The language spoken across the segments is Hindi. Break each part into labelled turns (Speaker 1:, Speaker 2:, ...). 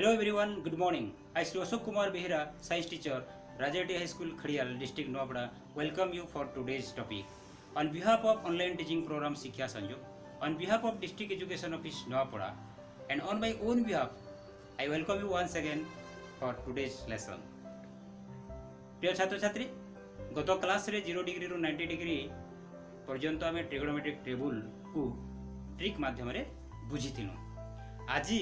Speaker 1: Hello everyone, good morning. I Sri Ashok Kumar Behera, science teacher, Rajati High School, Khadial, District Noida, welcome you for today's topic. On behalf of online teaching program Shiksha Sanjog, on behalf of District Education Office Noida, and on my own behalf, I welcome you once again for today's lesson. प्रिय छात्र छात्री, गत क्लास रे 0 डिग्री रु 90 डिग्री पर्यंत आम ट्रिगोनोमेट्रिक टेबुल को ट्रिक माध्यम रे बुझीथिलु। आज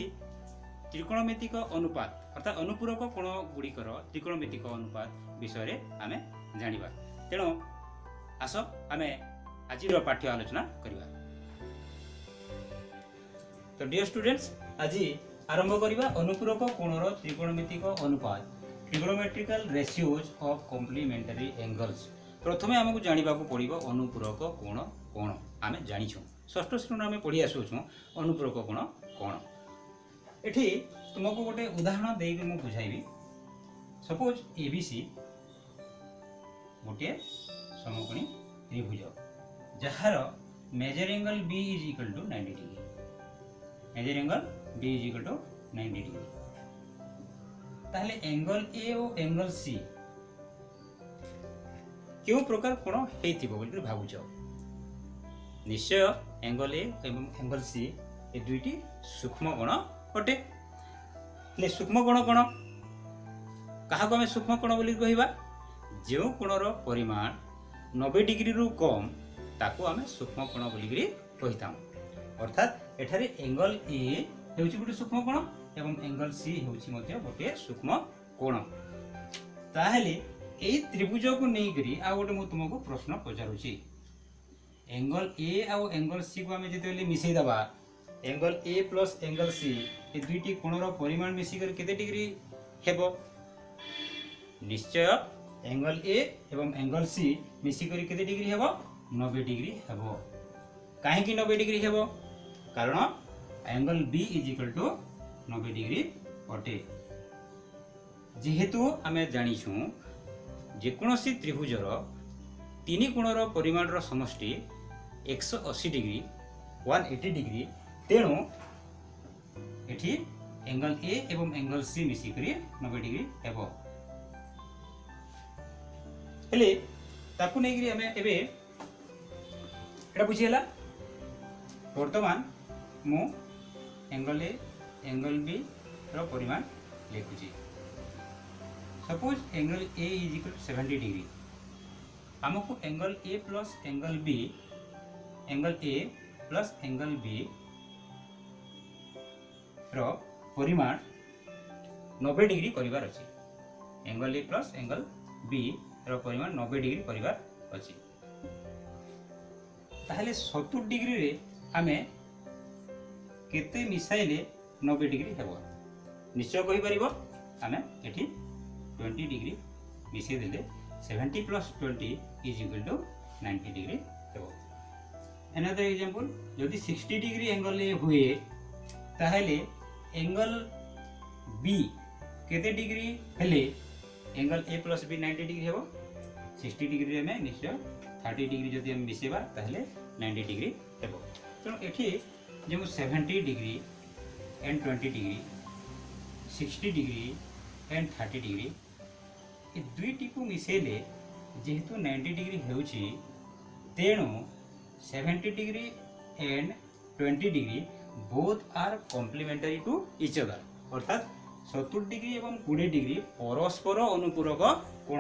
Speaker 1: त्रिकोणमितिक अनुपात अर्थात अनुपूरक कोण गुड़िकर त्रिकोणमितिक अनुपात विषय आम जानिबा। तेणु आस आम आज पाठ्य आलोचना करिबा। तो डियर स्टूडेंट्स, आज आरंभ करिबा अनुपूरक कोणर त्रिकोणमितिक अनुपात trigonometrical ratios of complementary angles. प्रथमे आमको जानिबा को पड़िबो अनुपूरक कोण कोण। आमे जानिछु षष्ठ श्रेणी आमे पढ़ी आसुछु अनुपूरक कोण कोण। एठी तुमको गोटे उदाहरण देई मु बुझाइबी। सपोज एबीसी गोटे समकोणी त्रिभुज जहार measure angle B is equal to 90 degree. Measure angle B is equal to 90 degree. ताहले एंगल ए और एंगल सी क्यों प्रकार कोण हेतिबो बोली भाबुछ। निश्चय एंगल ए एवं एंगल सी ए दुईटी सूक्ष्म कोण अटे। ले सूक्ष्म कोण कोण काहाको आमे सूक्ष्म कोण बोली कहिबा? जो कोणर परिमाण 90 डिग्री रु कम ताको आमे सूक्ष्म कोण बोली कहिताम। अर्थात एठारे एंगल ए हेउची गोटे सूक्ष्म कोण एवं एंगल सी हेउची मध्ये गोटे सूक्ष्म कोण। ताहेले एई त्रिभुज को नै करी आ गोटे मु तुमको प्रश्न पचारुची। Angle A uh angle C को आमे जेतेले मिसै दबा, angle A plus angle C ए दुईटी कोणर परिमाण मिसिकर केते डिग्री हेबो? निश्चय एंगल ए एवं एंगल सी मिसिकर केते डिग्री हेबो? 90 डिग्री हेबो। काहे कि 90 डिग्री हेबो? कारण angle B is equal to 90 degree अटे। जेहेतु आमे जानिछु जेकोनोसी त्रिभुजर तीन कोणर परिमाणर समष्टि 180 डिग्री 180 डिग्री, तेणु एठी एंगल ए एवं एंगल सी मिसिकरी 90 डिग्री हेबो। हेले ताकू नै करी हमें एबे एटा बुझी हला। वर्तमान मु एंगल ए एंगल बी रो परिमाण लिखुची। Suppose angle A is equal to 70 degree. हमको angle A plus angle B, angle A plus angle B रो परिमाण 90 डिग्री करिवार अछि। Angle A plus angle B रो परिमाण 90 डिग्री करिवार अछि। ताहले 70 डिग्री रे हमें केते मिसाइले 90 डिग्री हेबो? निश्चय कहि परिबो। हमें एठी 20 डिग्री मिसै देले 70 plus 20 is equal to 90 degree हेबो। अनदर एग्जांपल, यदि 60 डिग्री एंगल ए हुए ताहले एंगल बी केते डिग्री हेले angle A plus B 90 degree हेबो? 60 डिग्री में निश्चय 30 डिग्री जदि हम मिसेबा ताहले 90 डिग्री हेबो। तो एठी जे 70 degree and 20 degree, 60 degree and 30 degree ए दुईटी को मिसेले जेहेतु 90 डिग्री हेउची, तेणु 70 degree and 20 degree both are complementary to each other. अर्थात 70 डिग्री एवं 20 डिग्री परस्पर अनुपूरक कोण।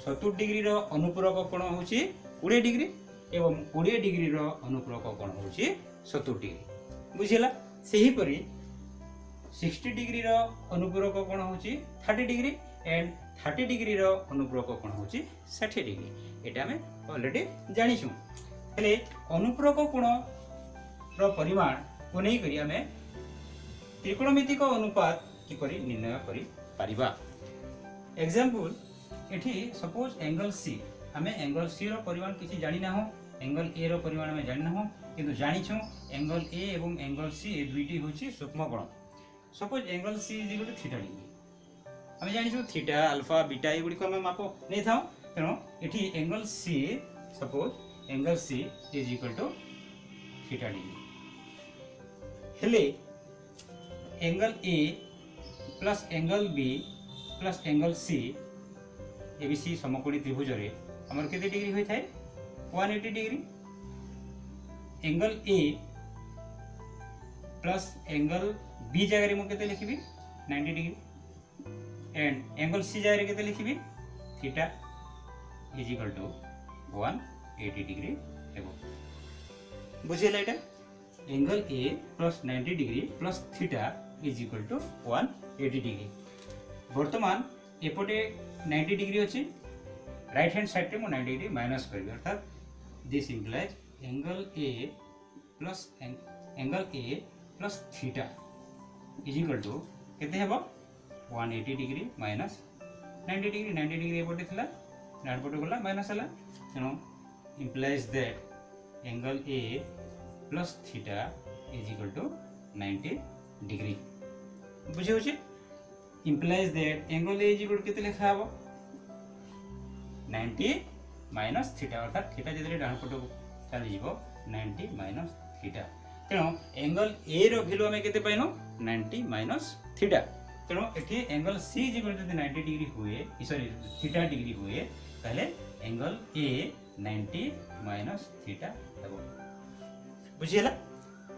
Speaker 1: 70 डिग्री रो अनुपूरक कोण होची 20 डिग्री एवं 20 डिग्री रो अनुपूरक कोण होची 70 डिग्री। बुझिला? सेही परी 60 डिग्री रो अनुपूरक कोण होची 30 डिग्री एंड 30 डिग्री रो अनुपूरक कोण होची 60 डिग्री। एटा हमें ऑलरेडी जानिछु। हेले अनुपूरक कोण रो परिमाण को नै करी हमें त्रिकोणमितिक अनुपात किपरि निर्णय करि परिबा। एग्जांपल, एठी सपोज एंगल सी, हमें एंगल सी रो परिमाण किछि जानि ना हो, एंगल ए रो परिमाण हमें जानि ना हो, किंतु जानिछु एंगल ए एवं एंगल सी ए दुईटी होछि सूक्ष्म कोण। Suppose angle C is equal to theta degree. हमें जानिछु थीटा अल्फा बीटा ए गुडी को हमें माप नै थाओ। तेनो एठी angle C, suppose angle C is equal to theta degree हेले angle A plus angle B plus angle C ABC समकोणी त्रिभुज रे हमर केते डिग्री होई थाए 180 degree. Angle A plus angle B जगह रे मु केते लिखिबी 90 डिग्री एंड एंगल सी जगह रे केते लिखिबी theta is equal to 180 degree हेबो। बुझिला एटा angle A plus 90 degree plus theta is equal to 180 degree. वर्तमान एपटे 90 डिग्री अछि राइट हैंड साइड रे मु 90 डिग्री माइनस करबी अर्थात this implies angle A plus theta is equal to केते हेबो 180 डिग्री माइनस 90 डिग्री। 90 डिग्री एपटे थिला डान पटे गला माइनस हला तेनो implies that angle A plus theta is equal to 90 degree. बुझे होछि implies that angle A is equal केते लिखा हबो 90 माइनस थीटा अर्थात थीटा जदि डान पटे चली जीवो 90 माइनस थीटा। तेनो एंगल ए रो वैल्यू हमें केते पाइनो 90 माइनस थीटा। तेनो एठी angle C is equal to 90 degree हुए सॉरी थीटा डिग्री हुए पहले एंगल ए 90 माइनस थीटा हेबो। बुझियला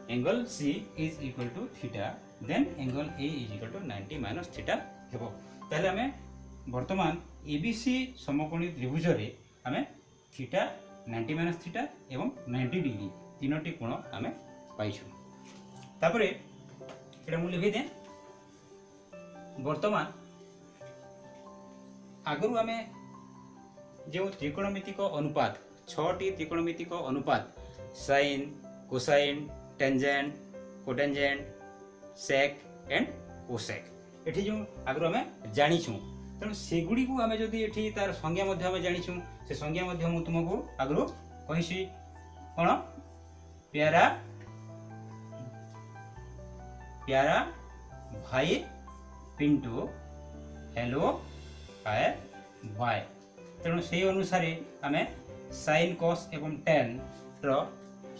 Speaker 1: angle C is equal to theta then angle A is equal to 90 minus theta हेबो। ताले हमें वर्तमान एबीसी समकोणी त्रिभुज रे हमें थीटा 90 माइनस थीटा एवं 90 डिग्री तीनोटी कोण हमें पाइछु। तापरे एटा मु लिखि दे वर्तमान आगरु हमें जो त्रिकोणमितिक अनुपात 6टी त्रिकोणमितिक अनुपात sine cosine tangent cotangent sec and cosec एठी जो आगरु हमें जानिछु तेणु सेगुड़ी को आम जदि ये तार संज्ञा आम जाचु से संज्ञा मु तुमको आगु कही कौन प्यारा प्यारा भाई पिंटू हेलो हाय बाय। तेणु से अनुसार आम साइन कॉस एवं टेन रो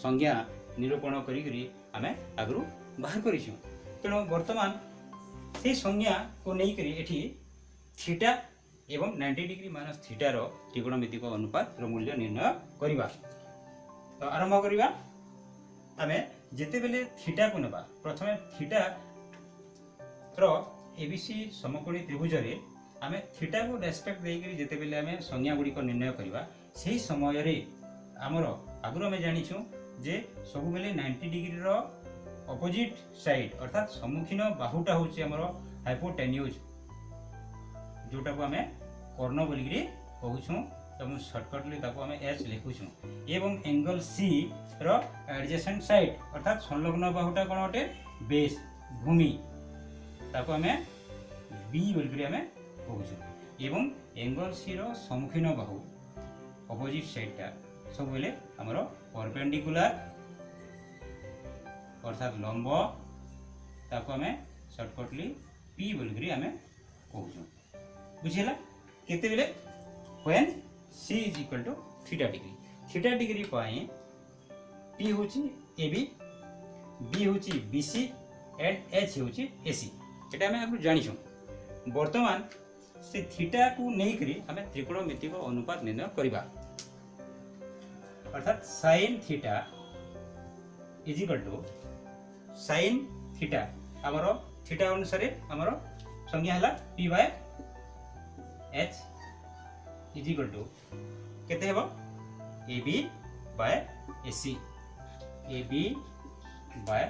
Speaker 1: संज्ञा निरूपण करी आम आगु बाहर करूँ। तेणु वर्तमान से संज्ञा को लेकर एठी थीटा एवं 90 डिग्री माइनस थीटा रो त्रिकोणमितिक अनुपात रो मूल्य निर्णय करिबा। तो आरंभ करिबा आमे जेते बेले थीटा को नेबा प्रथमे थीटा रो एबीसी समकोणी त्रिभुज रे आमे थीटा को रेस्पेक्ट देई करी जेते बेले आमे संज्ञा गुडी को निर्णय करिबा सेही समय रे हमरो आगु आमे जानिछु जे सब बेले 90 डिग्री रो अपोजिट साइड अर्थात सम्मुखीन बाहुटा होची हमरो हाइपोटेन्यूज जोटा को आमे कर्ण बोलिकरी कहूछु एवं शॉर्टकटली ताको आमे एच लिखुछु एवं एंगल सी रो एडजेसेंट साइड अर्थात संलग्न बाहुटा कोन अटे बेस भूमि ताको आमे बी बोलिकरी आमे कहूछु एवं एंगल सी रो सम्मुखीन बाहु अपोजिट साइडटा सब बेले हमरो परपेंडिकुलर अर्थात लंब ताको आमे शॉर्टकटली पी बोलिकरी आमे कहूछु। बुझिला केते बेले when c is equal to theta degree पाई p होची ab b होची bc एंड h होची ac एटा हमें आपको जानि छु। वर्तमान से थीटा को नै करी हमें त्रिकोणमितिक अनुपात निर्णय करिबा अर्थात sin theta is equal to sin theta हमरो थीटा अनुसार हमरो संज्ञा हला p by h is equal to केते हेबो ab by ac ab by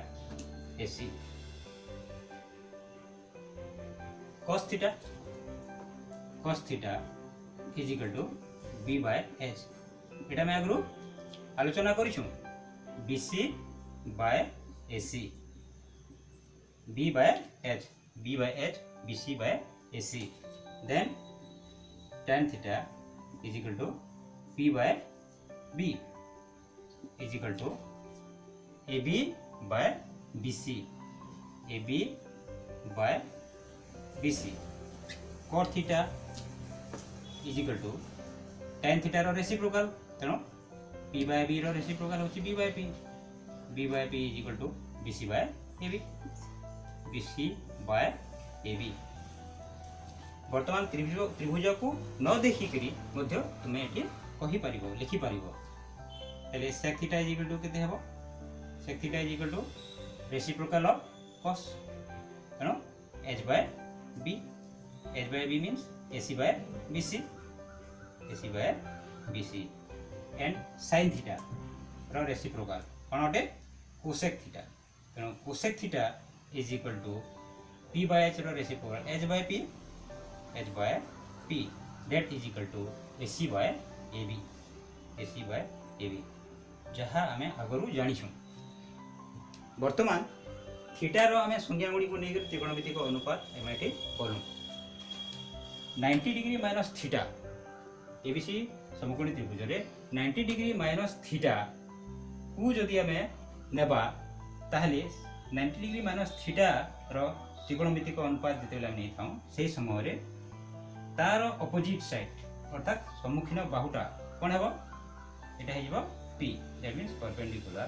Speaker 1: ac cos theta is equal to b by h एटा मैं आगु आलोचना करिछु bc by ac b by h bc by ac then tan theta is equal to p by b is equal to ab by bc by bc cot theta is equal to tan theta रो रेसिप्रोकल तेनो p by b रो रेसिप्रोकल होची b by p is equal to bc by ab वर्तमान त्रिभुज को न देखिकरी मध्य तुमे एठी कहि परिबो लिखि परिबो तले sec theta is equal to केते हेबो sec theta is equal to reciprocal of cos you know h by b means ac by bc and sin theta रो रेसिप्रोकल कोन अटे cosec theta तेणु cosec theta is equal to p by h रो reciprocal h by p that is equal to ac by ab जहाँ आमे आगरू जानिछु वर्तमान थीटा रो आमे संज्ञा गुडी को नेकर त्रिकोणमितिक अनुपात एमे एठी करू 90 डिग्री माइनस थीटा एबीसी समकोणी त्रिभुज रे 90 डिग्री माइनस थीटा को जदि आमे नेबा ताहले 90 डिग्री माइनस थीटा रो त्रिकोणमितिक अनुपात जतेला नै थाउ सेही समय रे तार अपोजिट साइड अर्थात सम्मुखीन बाहुटा कोन हेबो एटा हेजिबो p दैट मींस परपेंडिकुलर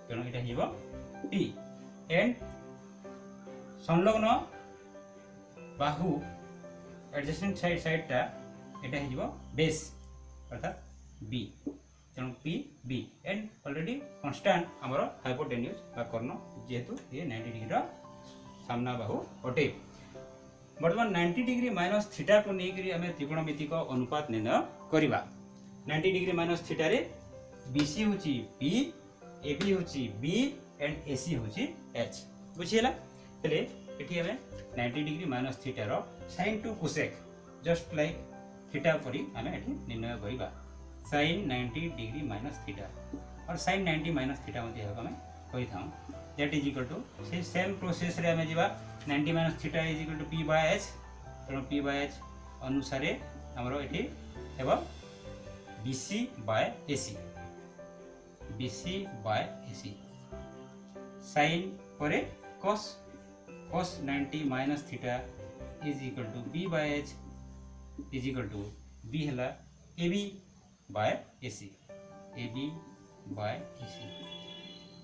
Speaker 1: तेणु एटा हेजिबो p एंड संलग्न बाहु एडजेसेंट साइडटा एटा हेजिबो बेस अर्थात b तेणु p b and already constant हमर हाइपोटेन्यूज बा कर्ण जेहेतु ये 90 डिग्री रो सामना बाहु अटे वर्तमान 90 डिग्री माइनस थीटा को नेकरी हमें त्रिकोणमितिक अनुपात निर्णय करिबा 90 डिग्री माइनस थीटा रे BC होची P AB होची B एंड AC होची H बुझियला तले एठी हमें 90 डिग्री माइनस थीटा रो sin to cosec just like theta परी हमें एठी निर्णय करिबा sin 90 डिग्री माइनस थीटा और sin 90 माइनस थीटा मध्ये हमें कहि थाउ दैट इज इक्वल टू से सेम प्रोसेस रे हमें जिबा 90 minus theta is equal to p by h तेणु p by h अनुसार हमरो एठी हेबो bc by ac sin परे cos 90 minus theta is equal to b by h is equal to b हला ab by ac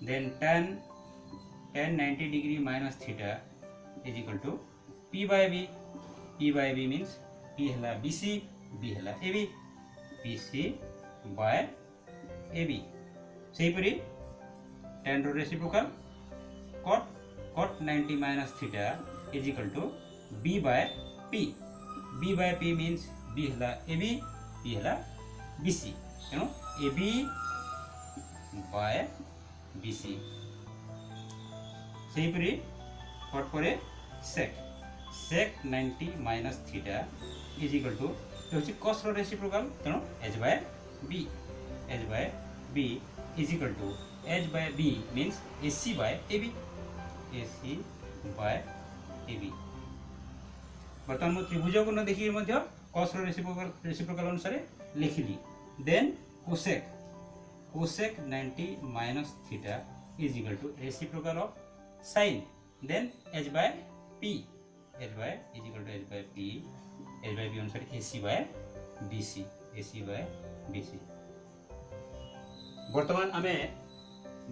Speaker 1: then tan 90 degree minus theta is equal to p by b means p हला bc b हला ab bc by ab सही परी tan row reciprocal cot 90 minus theta is equal to b by p means b हला ab p हला bc तेणु ab by bc सही परी कट परे sec 90 minus theta is equal to cos रो रेसिप्रोकल तेणु h by b is equal to h by b means ac by ab बर्तमान मु त्रिभुज को न देखि मध्य cos रो रेसिप्रोकल अनुसार लिखिली then cosec 90 minus theta is equal to reciprocal of sin then h by p is equal to h by p अनुसार ac by bc वर्तमान आमे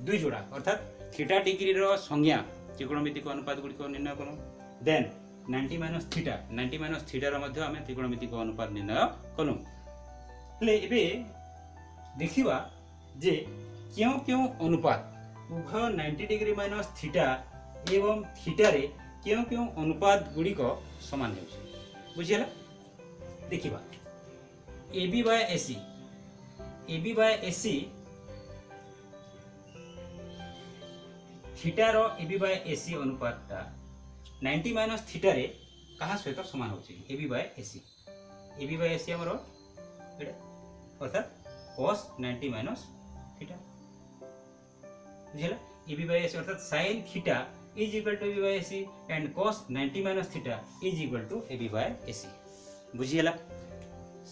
Speaker 1: दुई जोड़ा अर्थात थीटा डिग्री रो संज्ञा त्रिकोणमितिक अनुपात गुडी को निर्णय करू देन 90 माइनस थीटा रो मध्य आमे त्रिकोणमितिक अनुपात निर्णय करू ले एबे देखिबा जे क्यों अनुपात उभय 90 डिग्री माइनस थीटा एवं थीटा रे क्यों अनुपात गुडी को समान होछि बुझियला देखिबा AB by AC थीटा रो AB by AC अनुपातटा 90 माइनस थीटा रे कहा सहित समान होछि AB by AC हमरो एटा अर्थात cos 90 माइनस थीटा बुझियला AB by AC अर्थात sin theta is equal to AB by AC and cos 90 minus theta is equal to AB by AC बुझियला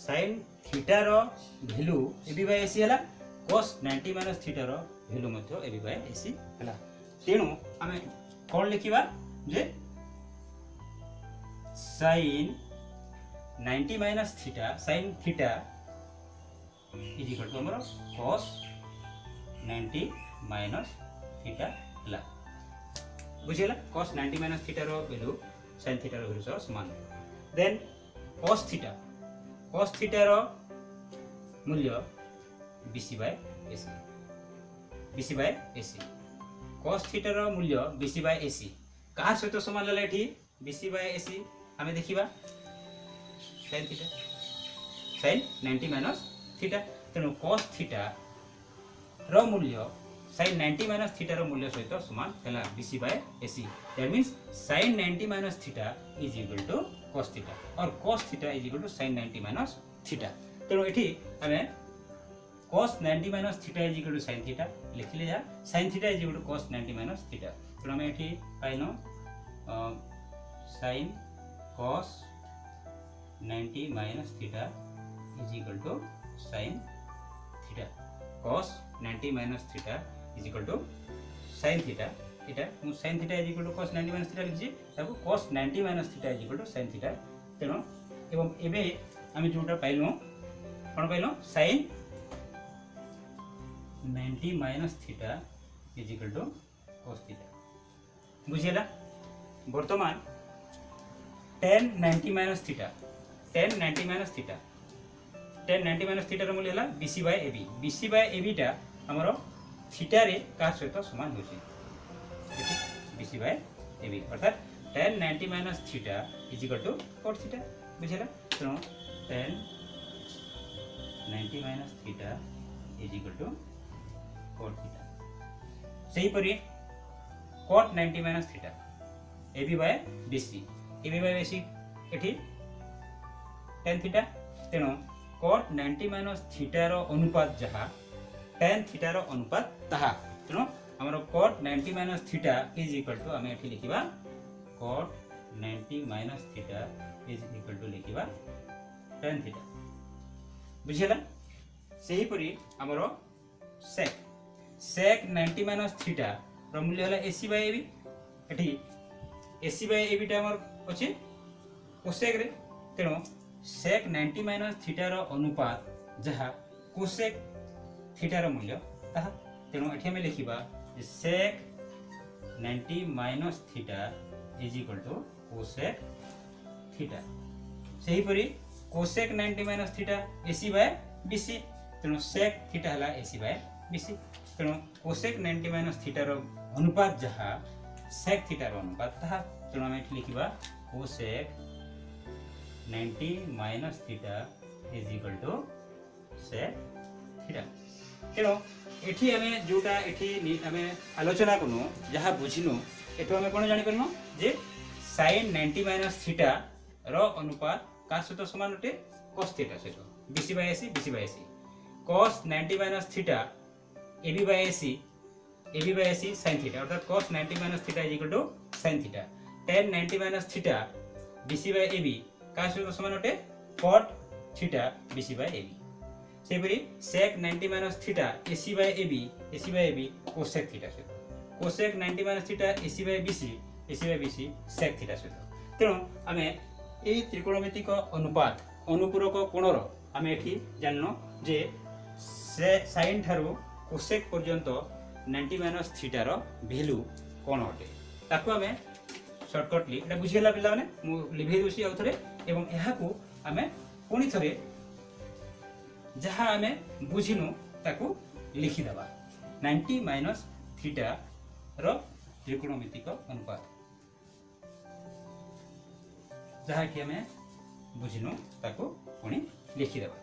Speaker 1: sin थीटा रो वैल्यू AB by AC हला cos 90 minus थीटा रो वैल्यू मध्य AB by AC हला तेणु आमे कोन लिखिबा जे sin 90 minus theta sin theta is equal to हमरो cos 90 minus theta हला बुझियला cos 90 minus theta रो वैल्यू sin थीटा वैल्यू सह समान। देन cos थीटा रो मूल्य BC by AC cos theta रो मूल्य BC बाय AC कहा सहित समान लले एठी BC बाय AC हमें देखिबा sin theta sin 90 minus theta तेणु cos थीटा रो मूल्य sin 90 माइनस थीटा रो मूल्य सहित समान हैला BC by AC। That means sin 90 minus theta is equal to cos theta और cos theta is equal to sin 90 minus theta. तेणु एठी हमें cos 90 minus theta is equal to sin theta लिखिले जा sin theta is equal to cos 90 minus theta. तेणु हमें एठी पाइनो sin cos 90 minus theta is equal to sin theta cos 90 minus theta is equal to sin theta इटा मु sin theta is equal to cos 90 minus theta लिखि ताको cos 90 minus theta is equal to sin theta. तेणु एवं एबे आमे जोटा पाइलो कोन पाइलो sin 90 minus theta is equal to cos theta बुझिला। वर्तमान tan 90 minus theta tan 90 minus theta tan 90 minus theta रो मूल्य हला BC by AB BC by AB टा हमरो थीटा रे का सहित समान होछि BC बाय AB अर्थात tan 90 minus theta is equal to cos theta बुझिला। तो tan 90 minus theta is equal to cos theta. सही परि cot 90 minus theta AB by BC एठी tan थीटा तेणु cot 90 माइनस थीटा रो अनुपात जहा tan थीटा रो अनुपात ताहा तेणु हमर cot 90 minus theta is equal to हमें एठी लिखिबा cot 90 minus theta is equal to लिखिबा tan थीटा बुझिला। सही परि हमर sec 90 माइनस थीटा रो मूल्य हला AC बाय AB एठी AC बाय AB टा हमर अछि cosec रे तेणु sec 90 माइनस थीटा रो अनुपात जहा cosec थीटा रो मूल्य ताहा तेणु एठी हमें लिखिबा sec 90 minus theta is equal to cosec theta. सही परि cosec 90 minus theta AC by BC तेणु sec थीटा हला AC बाय BC तेणु cosec 90 माइनस थीटा रो अनुपात जहा sec थीटा रो अनुपात ताहा तेणु हमें एठी लिखिबा cosec 90 minus theta is equal to sec theta. तेणु एठी हमें जोटा एठी हमें आलोचना कनु जहा बुझिनु एठो हमें कोन जानि परनो जे sin 90 माइनस थीटा रो अनुपात का सहित समान होते cos थीटा सहित BC by AC cos 90 minus theta AB by AC sin theta अर्थात cos 90 minus theta is equal to sin theta tan 90 minus theta BC by AB का सहित समान होते cot theta BC by AB। से परि sec 90 minus theta AC by AB cosec theta सहित cosec 90 minus theta AC by BC sec theta सहित। तेणु आमे एई त्रिकोणमितिक अनुपात अनुपूरक कोणर आमे एठी जाननो जे sin थारु cosec पर्यंत 90 माइनस थीटा रो वैल्यू कोन होते ताको आमे शॉर्टकटली एटा बुझियला पिला माने मु लिभे दोसी आउथरे एवं एहा को आमे पुनी थरे जहा आमे बुझिनु ताको लिखि दबा 90 माइनस थीटा रो त्रिकोणमितिक अनुपात जहा कि आमे बुझिनु ताको पुनी लिखि दबा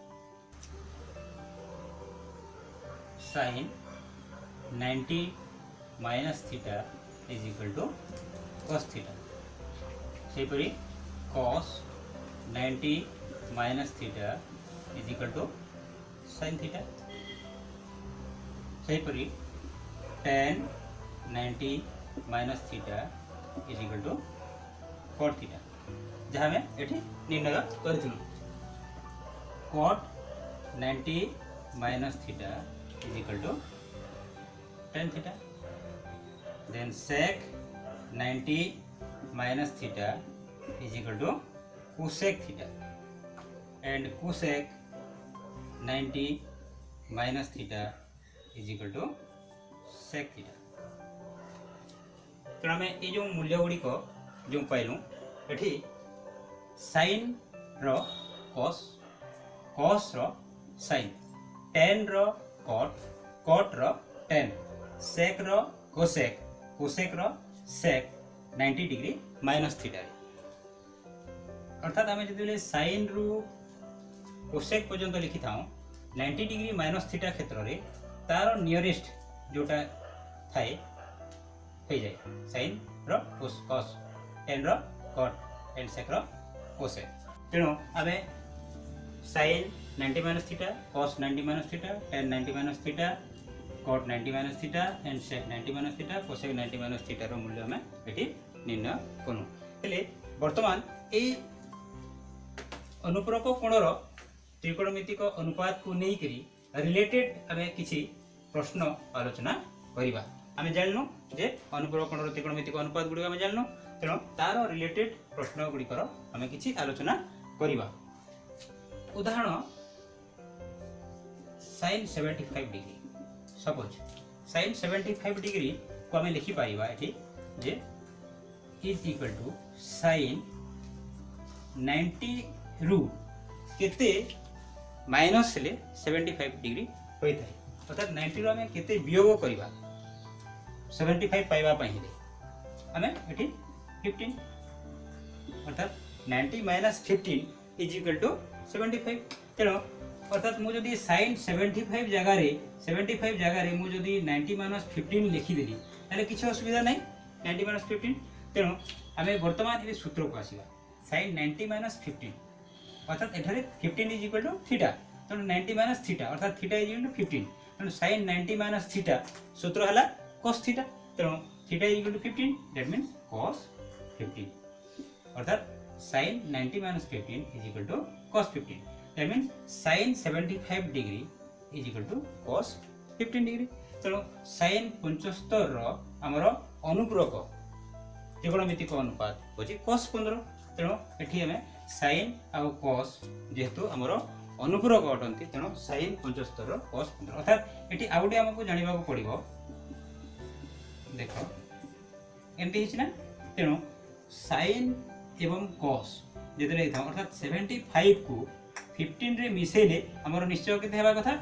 Speaker 1: sin 90 minus theta is equal to cos theta. सेपरि cos 90 minus theta is equal to sin theta. सेपरि tan 90 minus theta is equal to cot theta जहाँ में एठी निर्णय करथिलु cot 90 minus theta is equal to tan theta. Then sec 90 minus theta is equal to cosec theta and cosec 90 minus theta is equal to sec theta। तो आम ये जो मूल्य गुड़िक जो पाइलु एठी sin रो cos cos रो sin tan रो cot cot रो tan sec रो cosec cosec रो sec 90 डिग्री माइनस थीटा अर्थात आम जो sin रु cosec पर्यंत लिखि था 90 डिग्री माइनस थीटा क्षेत्र में तार नियरेस्ट जोटा थाए हो जाए sin row cos tan row cot and sec row cosec तेणु आम sin 90 minus theta cos 90 minus theta tan 90 minus theta cot 90 minus theta and sec 90 minus theta cosec 90 minus theta रो मूल्य आम ये निर्णय करूँ हेले वर्तमान ए अनुपूरक कोणर त्रिकोणमितिक अनुपात को लेकर रिलेटेड आम किसी प्रश्न आलोचना करवा आम जानू जे अनुपूरक कोणर त्रिकोणमितिक अनुपात गुड़िक आम जानू तेणु तार रिलेटेड प्रश्न गुड़िकर आम किसी आलोचना करवा उदाहरण sin 75 degree suppose sin 75 degree को आम लिखिपर ये जे इज इक्वल टू sin 90 रु केते माइनस ले 75 डिग्री होता है अर्थात 90 रो आम केते वियोग करवा 75 पाइबा हेले आम ये 15 अर्थात 90 माइनस 15 इज इक्वल टू 75 तेणु अर्थात मुझे sin 75 जगार मुझे 90 माइनस 15 लिखिदेली ताले किसी असुविधा नहीं 90 माइनस 15 तेणु आम बर्तमान ये सूत्र को आसवा sin 90 माइनस 15 अर्थात एठारे 15 इज इक्वल टू थीटा तेणु 90 माइनस थीटा अर्थात थीटा इज इक्वल टू 15 तेणु sin 90 माइनस थीटा सूत्र है cos थीटा तेणु theta is equal to 15 that means cos 15 अर्थात sin 90 minus 15 is equal to cos 15 that means sin 75 degree is equal to cos 15 degree तेणु sin 75 रो आमर अनुपूरक त्रिकोणमितिक अनुपात होची cos 15 तेणु एठी हमें sin आउ cos जेहेतु आमर अनुपूरक अटंती तेणु sin 75 रो cos 15 अर्थात एठी आउटे हमको जानिबा को पड़िबो देखो एमती हिच ना तेणु sin एवं cos जेतले था अर्थात 75 को 15 रे मिसेले हमर निश्चय केते हेबा कथा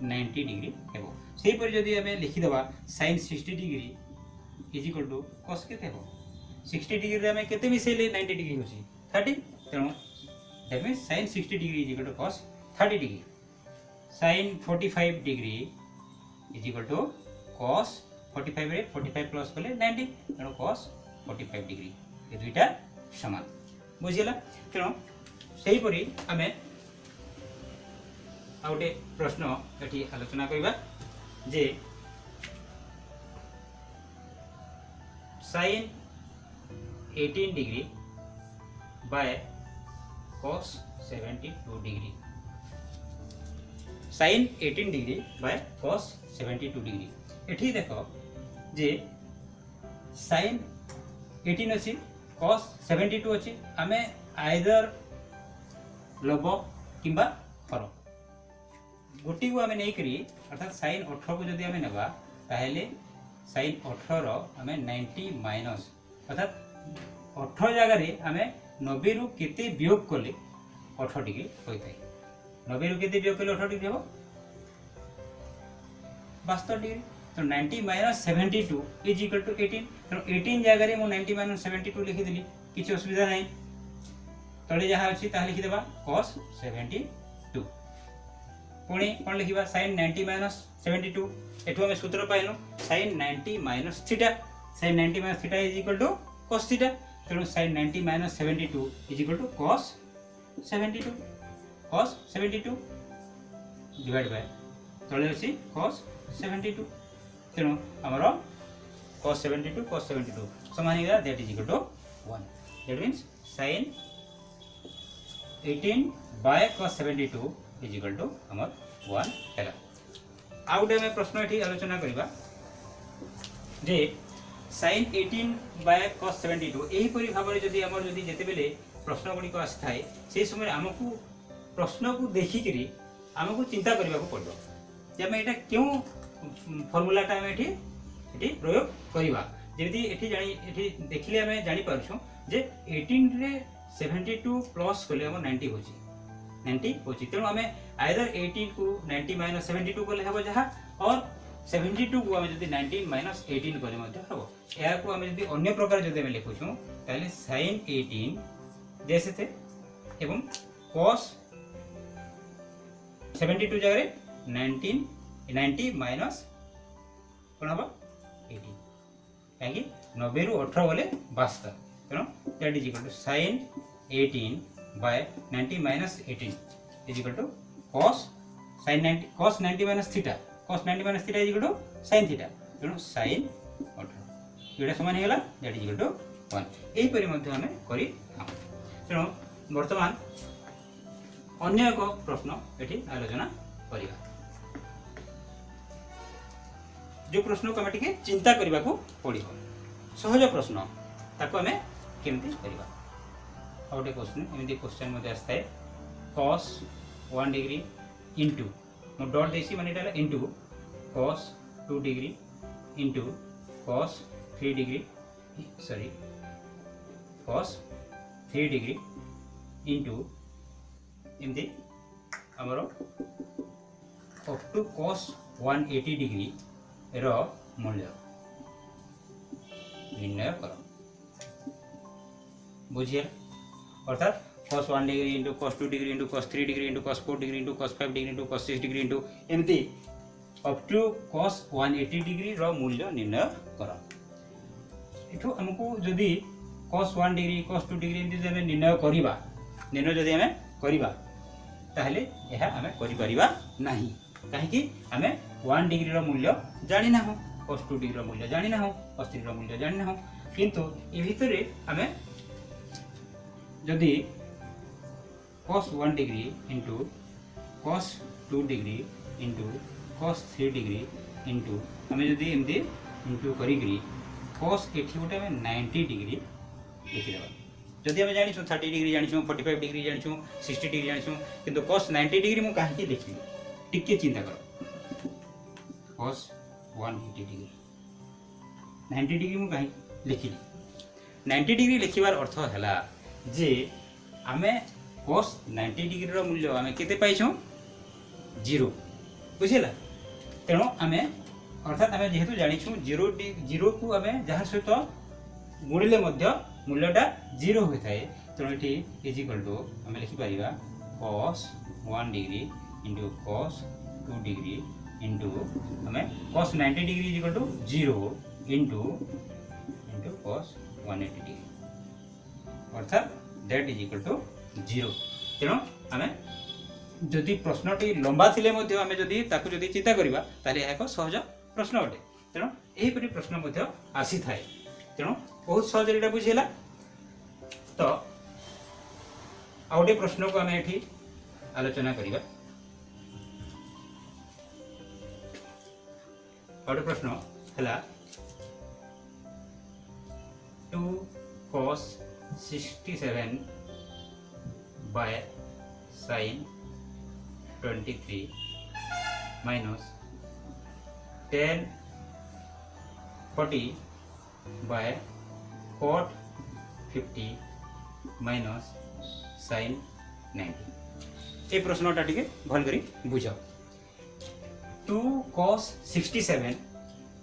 Speaker 1: 90 डिग्री हेबो सेही पर जदी हमें लिखि देबा sin 60 degree is equal to cos केते हेबो 60 डिग्री रे हमें केते मिसेले 90 डिग्री होची 30 तेणु that means sin 60 degree is equal to cos 30 degree sin 45 degree is equal to cos 45 रे 45 प्लस कले 90 तेणु cos 45 डिग्री ये दुईटा समान बुझिला तेणु सेही परी आमे आउटे प्रश्न एठी आलोचना करबा जे sin 18 degree by cos 72 degree sin 18 degree by cos 72 degree एठी देखो जे sin 18 अछि cos 72 अछि आमे आइदर लब किंबा फरक गोटी को आमे नै करी अर्थात sin 18 को जदी आमे नेबा ताहेले sin 18 रो आमे 90 माइनस अर्थात 18 जगह रे आमे 90 रु केते वियोग करले 18 डिग्री होइथाय 90 रु केते वियोग करले 18 डिग्री हो 72 डिग्री तो 90 माइनस 72 इज इक्वल टू 18 तो 18 जगह रे मो 90 माइनस 72 लिखि देली किछ असुविधा नै तळे जहा अछि ता लिखि देबा cos 72 पुणी कोन लिखिबा sin 90 माइनस 72 एठो हम सूत्र पाइनु sin 90 minus theta sin 90 minus theta is equal to cos theta तेणु sin 90 minus 72 is equal to cos 72 divide by तळे अछि cos 72 तेणु हमरो cos 72 समान हिगा that is equal to 1 that means sin 18 by cos 72 is equal to हमर 1 हैला आउटे में प्रश्न एठी आलोचना करिबा जे sin 18 बाय cos 72 एही परि भाबरे जदी हमर जदी जेते बेले प्रश्न गुडी को आस्थाय से समय हमकु प्रश्न को देखि करी हमकु चिंता करबा को पड़ो जे हम एटा क्यों फॉर्मूलाटा हम एठी प्रयोग करवा जेमती एठी जानी एठी देखिले हमें जानी पारछु जे 18 रे 72 प्लस कले हम 90 होची 90 होची तेणु आमे आइदर 18 को 90 माइनस 72 कले हेबो जहा और 72 को आमे जदी 19 माइनस 18 कले मध्ये हेबो या को आमे जदी अन्य प्रकार जदी आमे लिखुछु ताले sin 18 जैसे थे एवं cos 72 जगह रे 90 माइनस कोन हबो 18 काहे 90 रु 18 बोले 72 तेणु that is equal to sin 18 by 90 minus 18 is equal to cos 90 minus theta is equal to sin theta तेणु sin 18 एटा समान हेला दैट इज इक्वल टू 1 एही परि मध्ये हमें करि तेणु वर्तमान अन्य एक प्रश्न एठी आलोचना करिबा जो प्रश्न को हमें चिंता करने को पड़ो सहज प्रश्न ताको हमें केमती करवा और गोटे क्वेश्चन एमती क्वेश्चन मध्य आसता है cos 1 डिग्री इंटू मो डॉट देसी माने एटा into cos 2 degree into cos 3 degree sorry cos 3 degree into एमती हमरो अप टू cos 180 डिग्री रो मूल्य निर्णय करो बुझिए अर्थात cos 1 degree into cos 2 degree into cos 3 degree into cos 4 degree into cos 5 degree into cos 6 degree into एमती अप टू cos 180 डिग्री रो मूल्य निर्णय करो एठो हमको जदी cos 1 डिग्री cos 2 डिग्री एमती जने निर्णय जदी हमें करिबा ताहले यह हमें करि परिबा नाही काहे कि हमें 1 डिग्री रो मूल्य जानि ना हो cos 2 डिग्री रो मूल्य जानि ना हो cos 3 रो मूल्य जानि ना हो किंतु ए भितरे हमें जदि cos 1 degree into cos 2 degree into cos 3 degree into हमें जदि एमती इंटू करिग्री cos एठी गोटे हमें 90 डिग्री लिखि देबा जदि हमें जानिछु 30 डिग्री जानिछु 45 डिग्री जानिछु 60 डिग्री जानिछु किंतु cos 90 डिग्री मु काहे लिखि टिके चिंता करो cos 180 डिग्री 90 डिग्री मु काहे लिखिली 90 डिग्री लिखिबार अर्थ हला जे आमे cos 90 डिग्री रो मूल्य आमे केते पाइछौ 0 बुझिला तेणु आमे अर्थात आमे जेहेतु जानिछु 0 को आमे जहार सहित गुणिले मध्य मूल्यटा 0 होय थाए तेणु एठी इज इक्वल टू आमे लिखि परिबा cos 1 degree into cos 2 degree into हमें cos 90 degree is equal to 0 into cos 180 degree अर्थात दैट इज इक्वल टू 0 तेणु आमे जदि प्रश्नटी लंबा थिले मध्ये आमे जदि ताकु जदि चिंता करिबा ताले एक सहज प्रश्न अटे तेणु एही परि प्रश्न मध्ये आसी थाए तेणु बहुत सहज एटा बुझिला तो आउटे प्रश्न को आमे एठी आलोचना करिबा और प्रश्न हला 2 cos 67 by sin 23 minus 10 40 by cot 50 minus sin 90 ए प्रश्नटा टिके भल करी बुझाओ 2 cos 67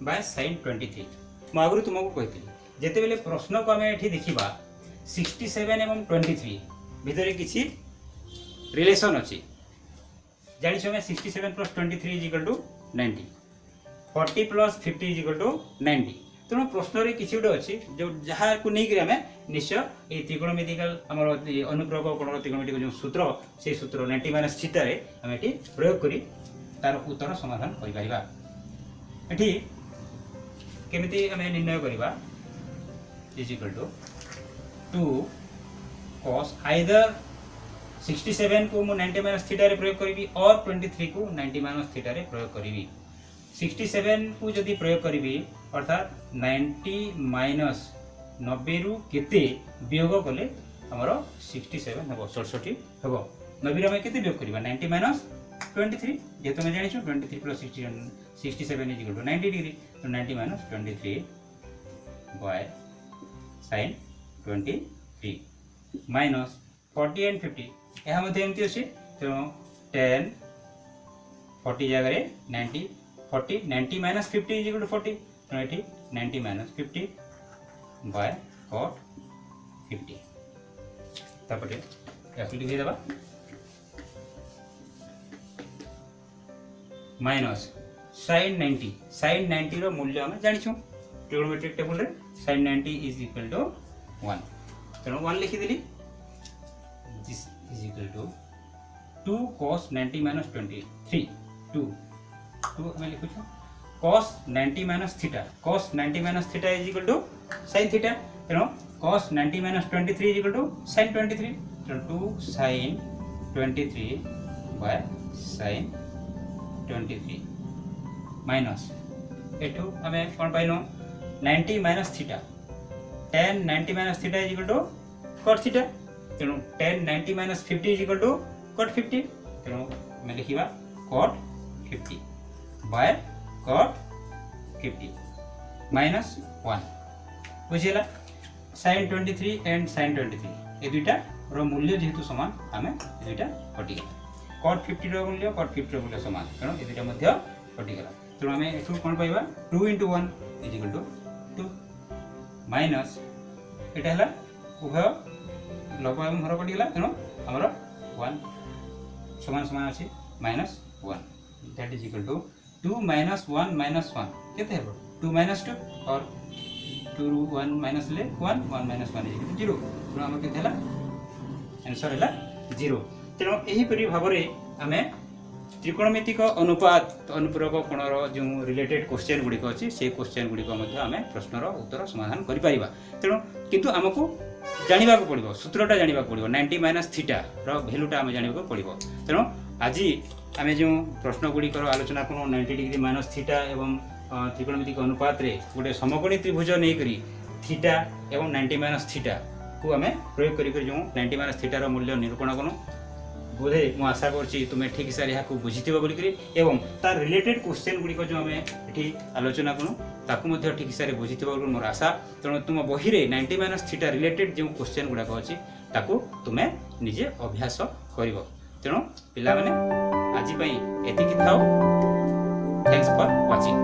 Speaker 1: by sin 23 मु आगु तुमको कहती जेते बेले प्रश्न को हमें एठी देखिबा 67 एवं 23 भितरे किछि रिलेशन अछि जानि छमे 67 plus 23 is equal to 90 40 plus 50 is equal to 90 तेणु प्रश्न रे किछि उडे अछि जो जहा को नै कि हमें निश्चय ए त्रिकोणमितिकल हमर अनुप्रयोग कोण त्रिकोणमितिक जो सूत्र से सूत्र 90 माइनस थीटा रे हमें एठी प्रयोग करी तार उत्तर समाधान करि परिबा एठी केमिति हमें निर्णय करिबा is equal to 2 cos either 67 को मु 90 माइनस थीटा रे प्रयोग करिवि और 23 को 90 माइनस थीटा रे प्रयोग करिवि 67 को जदि प्रयोग करिवि अर्थात 90 माइनस 90 रु केते वियोग कले हमरो 67 हबो 67 हबो 90 रे हम केते वियोग करिबा 90 माइनस 23 जे तुम जानि छु 23 plus 67 is equal to 90 degree तो 90 minus 23 by sin 23 minus 40 and 50 यह मध्य एमती अच्छे तेणु 10 40 जगह 90 40 90 माइनस 50 इज इक्वल टू 40 तेणु ये 90 माइनस 50 बाय cot 50 तापरे याकु लिखि देबा माइनस sin 90 रो मूल्य हम जानिछु ट्रिगोनोमेट्रिक टेबल रे sin 90 इज इक्वल टू 1 तेणु 1 लिखि देली this is equal to 2 cos 90 minus 23 2 हमें लिखु cos 90 minus theta is equal to sin theta तेणु cos 90 minus 23 is equal to sin 23 तेणु 2 sin 23 बाय sin 23 माइनस एठू हमें कौन पाइनो 90 minus theta tan 90 minus theta is equal to cot theta तेणु tan 90 minus 50 is equal to cot 50 तेणु हमें लिखिबा cot 50 बाय cot 50 माइनस 1 बुझिला sin 23 एंड sin 23 ए दुईटा रो मूल्य जेहेतु समान हमें ए दुईटा कटि गला cot 50 रो मूल्य cot 50 रो मूल्य समान तेणु ए दुईटा मध्य कटि गला तेणु हमें एठू कोन पाइबा 2 into 1 is equal to 2 minus एटा हला उभय लघु एवं हर कटि गला तेणु हमर 1 समान समान अछि minus 1 that is equal to 2 minus 1 minus 1 केते हेबो 2 माइनस 2 और 2 1 माइनस ले 1 1 माइनस 1 इज इक्वल टू 0 तेणु हम केते हला आंसर हला 0 तेणु एही परि भाबरे हमें त्रिकोणमितिक अनुपात अनुपूरक कोणर जो रिलेटेड क्वेश्चन गुड़िक अच्छी से क्वेश्चन गुड़िक आम प्रश्नर उत्तर समाधान कर तेणु किंतु आमको जानवा पड़ो सूत्रटा जानवा पड़ो 90 माइनस थीटा भैल्यूटा आम जानवा पड़ो तेणु आज आम जो प्रश्न गुड़िकर आलोचना करूँ 90 डिग्री माइनस थीटा एवं त्रिकोणमितिक अनुपात रे गोटे समकोणी त्रिभुज नहीं करी थीटा एवं 90 माइनस थीटा को आम प्रयोग कर जो 90 माइनस थीटार मूल्य निरूपण करूँ बोधे मु आशा करछि तुमे ठीक से यहाँ को बुझीथिबो बोली करी एवं तार रिलेटेड क्वेश्चन गुड़िक जो आम ये आलोचना करूँ ताकू मध्य ठीक से बुझीथिबो बोली मोर आशा तेणु तुम बही रे 90 माइनस थीटा रिलेटेड जो क्वेश्चन गुड़ाक अच्छी ताकू तुमे निजे अभ्यास करिवो तेणु पिला माने आज पई एतिकी थाओ थैंक्स फॉर वाचिंग।